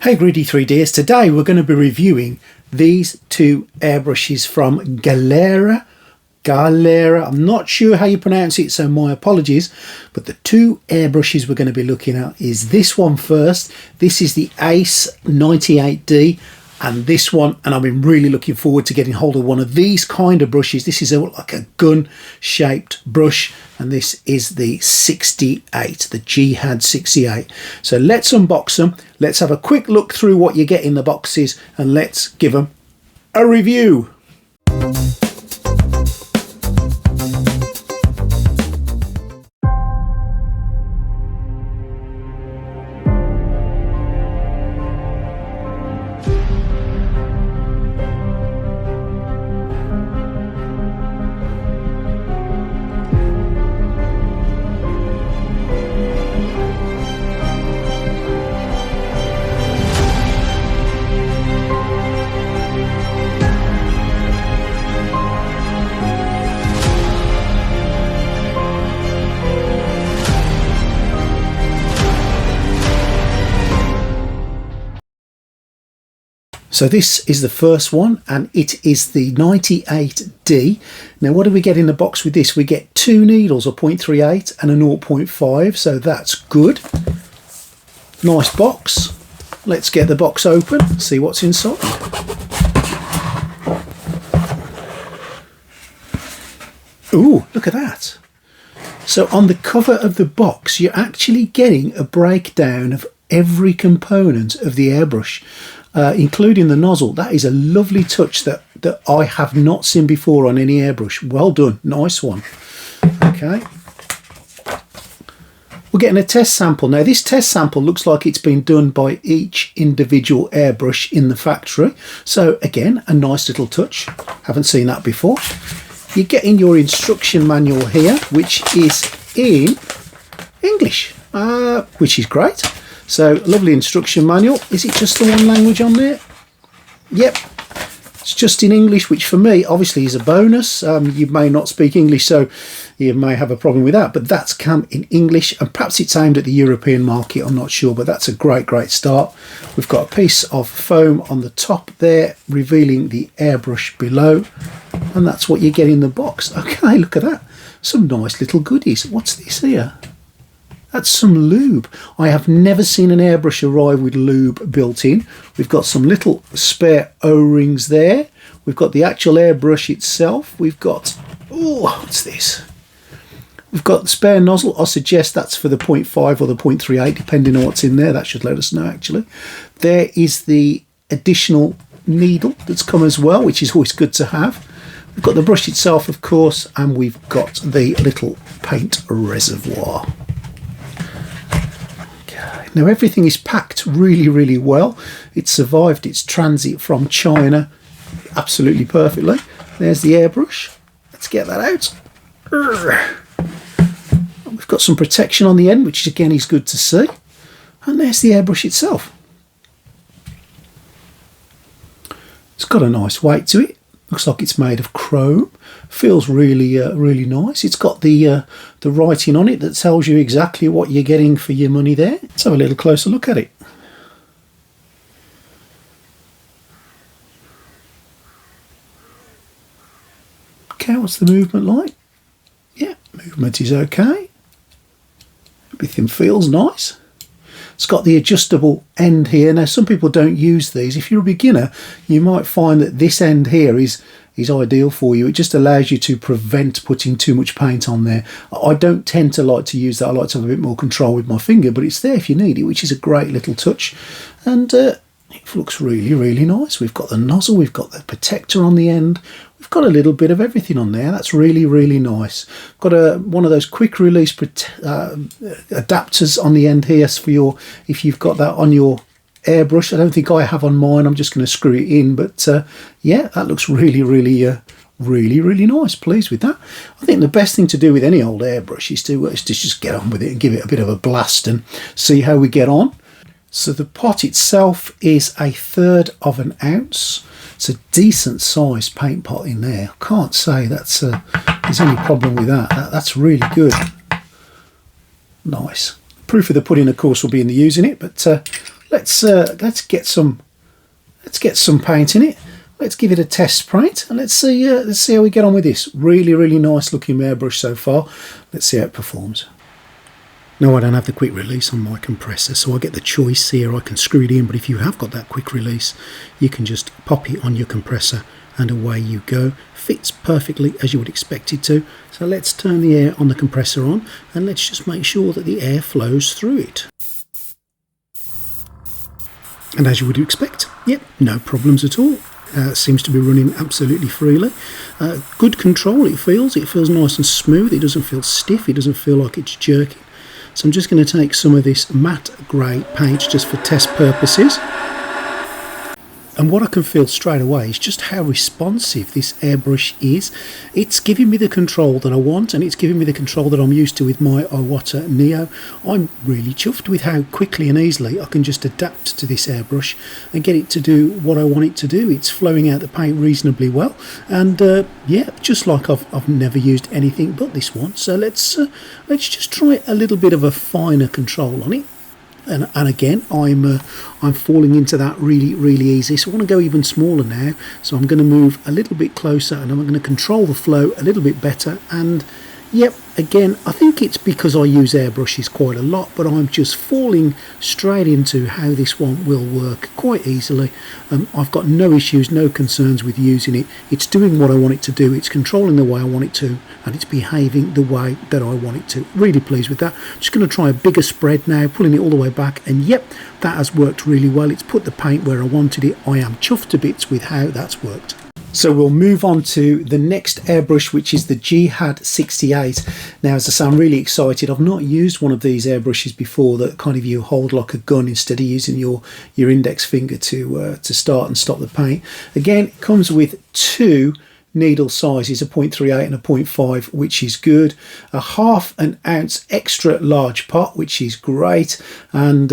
Hey greedy 3Ds, today we're going to be reviewing these two airbrushes from Gaahleri. I'm not sure how you pronounce it, so my apologies, but the two airbrushes we're going to be looking at is this one first. This is the GHAC98D, and this one, and I've been really looking forward to getting hold of one of these kind of brushes. This is like a gun shaped brush, and this is the 68, the GHAD68. So let's unbox them, let's have a quick look through what you get in the boxes, and let's give them a review. So this is the first one, and it is the 98D. Now what do we get in the box with this? We get two needles, a 0.38 and a 0.5, so that's good. Nice box. Let's get the box open, see what's inside. Ooh, look at that. So on the cover of the box, you're actually getting a breakdown of every component of the airbrush. Including the nozzle. That is a lovely touch that I have not seen before on any airbrush. Well done, nice one. Okay, we're getting a test sample. Now this test sample looks like it's been done by each individual airbrush in the factory, so again a nice little touch, haven't seen that before. You're getting your instruction manual here, which is in English, which is great. So lovely instruction manual. Is it just the one language on there? Yep, it's just in English, which for me obviously is a bonus. You may not speak English, so you may have a problem with that, but that's come in English, and perhaps it's aimed at the European market, I'm not sure, but that's a great start. We've got a piece of foam on the top there revealing the airbrush below, and that's what you get in the box. Okay, look at that, some nice little goodies. What's this here? That's some lube. I have never seen an airbrush arrive with lube built in. We've got some little spare O-rings there. We've got the actual airbrush itself. We've got, oh, what's this? We've got the spare nozzle. I suggest that's for the 0.5 or the 0.38, depending on what's in there. That should let us know, actually. There is the additional needle that's come as well, which is always good to have. We've got the brush itself, of course, and we've got the little paint reservoir. Now everything is packed really well. It survived its transit from China absolutely perfectly. There's the airbrush. Let's get that out. We've got some protection on the end, which again is good to see. And there's the airbrush itself. It's got a nice weight to it. Looks like it's made of chrome. Feels really nice. It's got the writing on it that tells you exactly what you're getting for your money there. Let's have a little closer look at it. Okay, what's the movement like? Yeah, movement is okay. Everything feels nice. It's got the adjustable end here. Now some people don't use these. If you're a beginner, you might find that this end here is ideal for you. It just allows you to prevent putting too much paint on there. I don't tend to like to use that. I like to have a bit more control with my finger, but it's there if you need it, which is a great little touch. And it looks really nice. We've got the nozzle, we've got the protector on the end, we've got a little bit of everything on there. That's really nice. Got one of those quick release adapters on the end here for your, if you've got that on your airbrush. I don't think I have on mine. I'm just going to screw it in, but yeah, that looks really nice. Pleased with that. I think the best thing to do with any old airbrush is to just get on with it and give it a bit of a blast and see how we get on. So the pot itself is 1/3 of an ounce. It's a decent sized paint pot in there. I can't say there's any problem with that. That's really good. Nice. Proof of the pudding, of course, will be in the using it, but let's get some paint in it. Let's give it a test paint and let's see how we get on with this. Really nice looking airbrush so far. Let's see how it performs. Now I don't have the quick release on my compressor, so I get the choice here. I can screw it in, but if you have got that quick release, you can just pop it on your compressor and away you go. Fits perfectly as you would expect it to. So let's turn the air on the compressor on and let's just make sure that the air flows through it. And as you would expect, yep, no problems at all. Seems to be running absolutely freely. Good control, it feels nice and smooth. It doesn't feel stiff, it doesn't feel like it's jerking. So I'm just going to take some of this matte grey paint just for test purposes. And what I can feel straight away is just how responsive this airbrush is. It's giving me the control that I want, and it's giving me the control that I'm used to with my Iwata Neo. I'm really chuffed with how quickly and easily I can just adapt to this airbrush and get it to do what I want it to do. It's flowing out the paint reasonably well, and yeah, just like I've never used anything but this one. So let's just try a little bit of a finer control on it. And again, I'm falling into that really easy. So I want to go even smaller now. So I'm going to move a little bit closer and I'm going to control the flow a little bit better. And yep, again, I think it's because I use airbrushes quite a lot, but I'm just falling straight into how this one will work quite easily. I've got no issues, no concerns with using it. It's doing what I want it to do. It's controlling the way I want it to, and it's behaving the way that I want it to. Really pleased with that. Just going to try a bigger spread now, pulling it all the way back, and yep, that has worked really well. It's put the paint where I wanted it. I am chuffed to bits with how that's worked. So we'll move on to the next airbrush, which is the GHAD68. Now, as I say, I'm really excited. I've not used one of these airbrushes before that kind of you hold like a gun instead of using your index finger to start and stop the paint. Again, it comes with two needle sizes, a 0.38 and a 0.5, which is good. A 1/2 ounce extra large pot, which is great. And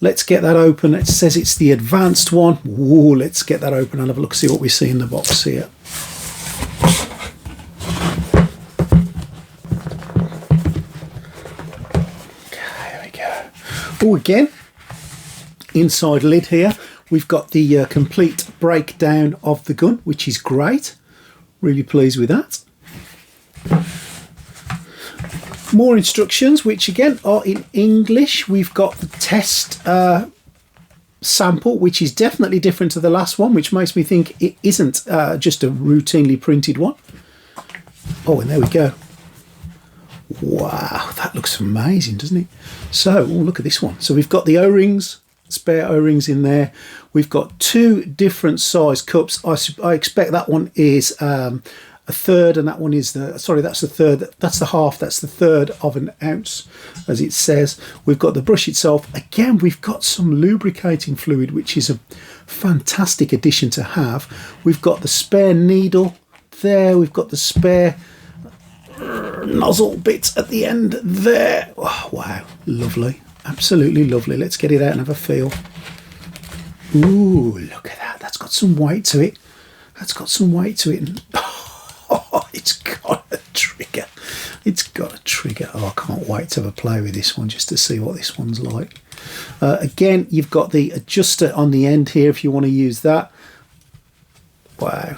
let's get that open. It says it's the advanced one. Ooh, let's get that open and have a look, see what we see in the box here. Okay, there we go. Oh, again, inside lid here, we've got the complete breakdown of the gun, which is great. Really pleased with that. More instructions, which again are in English. We've got the test sample, which is definitely different to the last one, which makes me think it isn't just a routinely printed one. Oh, and there we go. Wow, that looks amazing, doesn't it? So, look at this one. So we've got the O-rings, spare O-rings in there. We've got two different size cups. I expect that one is a third, and that one is that's the third, that's the half, that's the third of an ounce, as it says. We've got the brush itself. Again, we've got some lubricating fluid, which is a fantastic addition to have. We've got the spare needle there. We've got the spare nozzle bit at the end there. Oh, wow, lovely, absolutely lovely. Let's get it out and have a feel. Ooh, look at that. That's got some weight to it. That's got some weight to it. And oh, it's got a trigger. It's got a trigger. Oh, I can't wait to have a play with this one just to see what this one's like. Again, you've got the adjuster on the end here if you want to use that. Wow.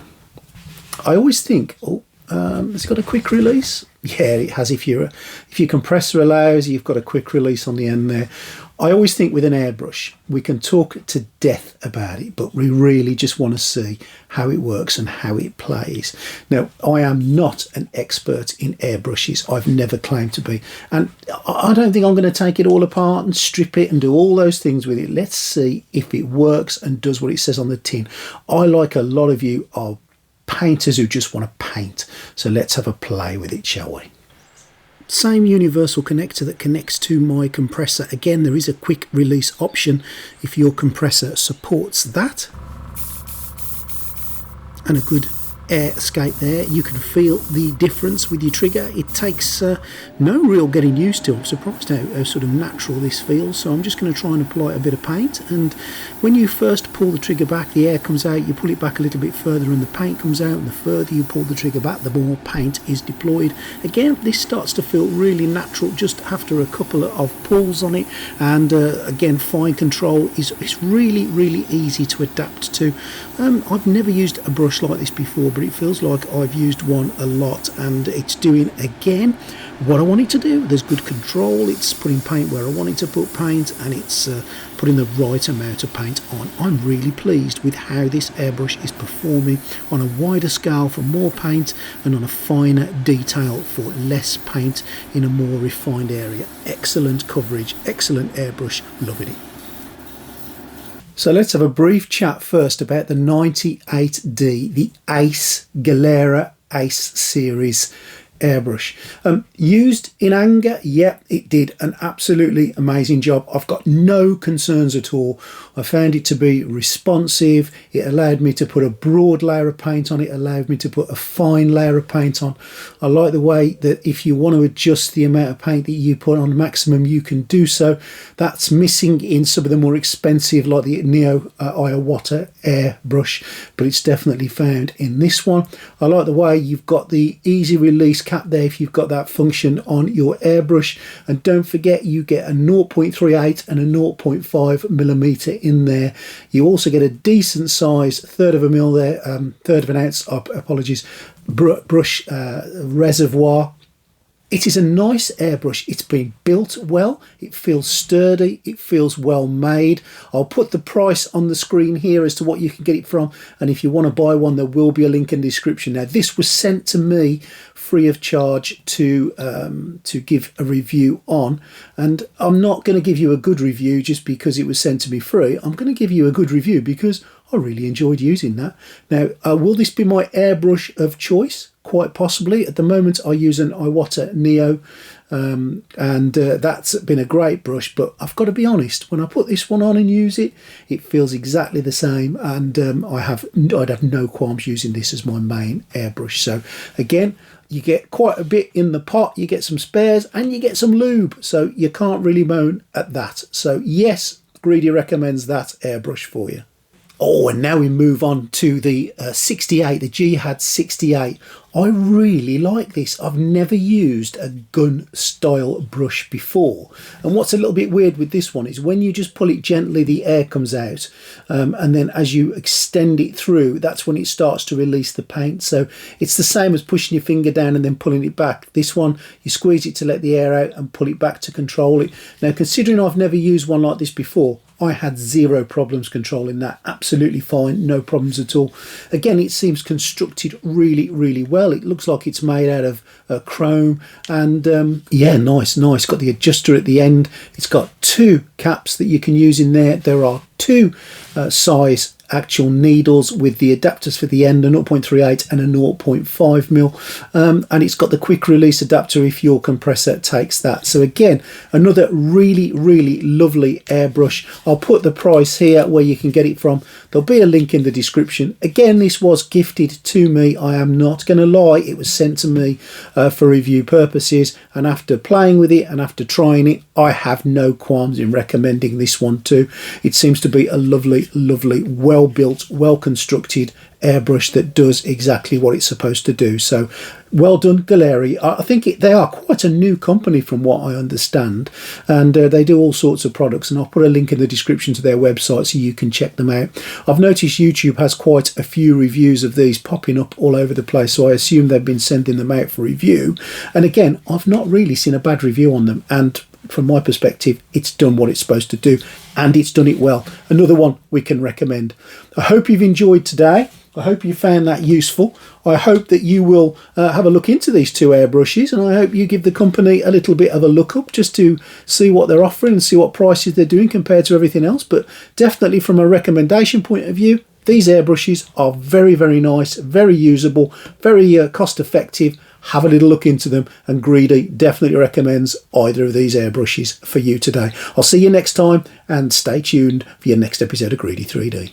I always think, oh, has it got a quick release? Yeah, it has. If your compressor allows, you've got a quick release on the end there. I always think with an airbrush, we can talk to death about it, but we really just want to see how it works and how it plays. Now, I am not an expert in airbrushes. I've never claimed to be. And I don't think I'm going to take it all apart and strip it and do all those things with it. Let's see if it works and does what it says on the tin. I, like a lot of you, are painters who just want to paint. So let's have a play with it, shall we? Same universal connector that connects to my compressor. Again, there is a quick release option if your compressor supports that. And a good air escape there. You can feel the difference with your trigger. It takes no real getting used to. I'm surprised how sort of natural this feels. So I'm just going to try and apply a bit of paint, and when you first pull the trigger back, the air comes out, you pull it back a little bit further and the paint comes out, and the further you pull the trigger back, the more paint is deployed. Again, this starts to feel really natural just after a couple of pulls on it, and again, fine control is really easy to adapt to. I've never used a brush like this before, but it feels like I've used one a lot, and it's doing again what I want it to do. There's good control, it's putting paint where I want it to put paint, and it's putting the right amount of paint on. I'm really pleased with how this airbrush is performing on a wider scale for more paint and on a finer detail for less paint in a more refined area. Excellent coverage, excellent airbrush, loving it. So let's have a brief chat first about the 98D, the Ace Gaalheri Ace series airbrush. Used in anger, yeah, it did an absolutely amazing job. I've got no concerns at all. I found it to be responsive. It allowed me to put a broad layer of paint on it, allowed me to put a fine layer of paint on. I like the way that if you want to adjust the amount of paint that you put on maximum, you can do so. That's missing in some of the more expensive, like the Neo Iwata airbrush, but it's definitely found in this one. I like the way you've got the easy release cap there if you've got that function on your airbrush, and don't forget you get a 0.38 and a 0.5mm in there. You also get a decent size third of a mil there, third of an ounce, apologies, brush reservoir. It is a nice airbrush. It's been built well. It feels sturdy. It feels well made. I'll put the price on the screen here as to what you can get it from. And if you want to buy one, there will be a link in the description. Now, this was sent to me free of charge to give a review on. And I'm not going to give you a good review just because it was sent to me free. I'm going to give you a good review because I really enjoyed using that. Now, will this be my airbrush of choice? Quite possibly. At the moment I use an Iwata Neo, and that's been a great brush, but I've got to be honest, when I put this one on and use it, it feels exactly the same, and I'd have no qualms using this as my main airbrush. So again, you get quite a bit in the pot, you get some spares and you get some lube, so you can't really moan at that. So yes, Greedy recommends that airbrush for you. Oh, and now we move on to the 68, the GHAD68. I really like this. I've never used a gun style brush before. And what's a little bit weird with this one is when you just pull it gently, the air comes out. And then as you extend it through, that's when it starts to release the paint. So it's the same as pushing your finger down and then pulling it back. This one, you squeeze it to let the air out and pull it back to control it. Now, considering I've never used one like this before, I had zero problems controlling that. Absolutely fine, no problems at all. Again, it seems constructed really well. It looks like it's made out of chrome, and yeah, nice. Got the adjuster at the end. It's got two caps that you can use in there. There are two size actual needles with the adapters for the end, a 0.38 and a 0.5mm, and it's got the quick release adapter if your compressor takes that. So again, another really lovely airbrush. I'll put the price here where you can get it from. There'll be a link in the description. Again, this was gifted to me. I am not going to lie, it was sent to me for review purposes, and after playing with it and after trying it, I have no qualms in recommending this one too. It seems to be a lovely, well built, well constructed airbrush that does exactly what it's supposed to do. So well done, Gaalheri. I think they are quite a new company from what I understand, and they do all sorts of products, and I'll put a link in the description to their website so you can check them out. I've noticed YouTube has quite a few reviews of these popping up all over the place, so I assume they've been sending them out for review. And again, I've not really seen a bad review on them, and from my perspective, it's done what it's supposed to do, and it's done it well. Another one we can recommend. I hope you've enjoyed today. I hope you found that useful. I hope that you will have a look into these two airbrushes, and I hope you give the company a little bit of a look up just to see what they're offering and see what prices they're doing compared to everything else. But definitely from a recommendation point of view, these airbrushes are very nice, very usable, very cost effective. Have a little look into them, and Greedy definitely recommends either of these airbrushes for you today. I'll see you next time, and stay tuned for your next episode of Greedy 3D.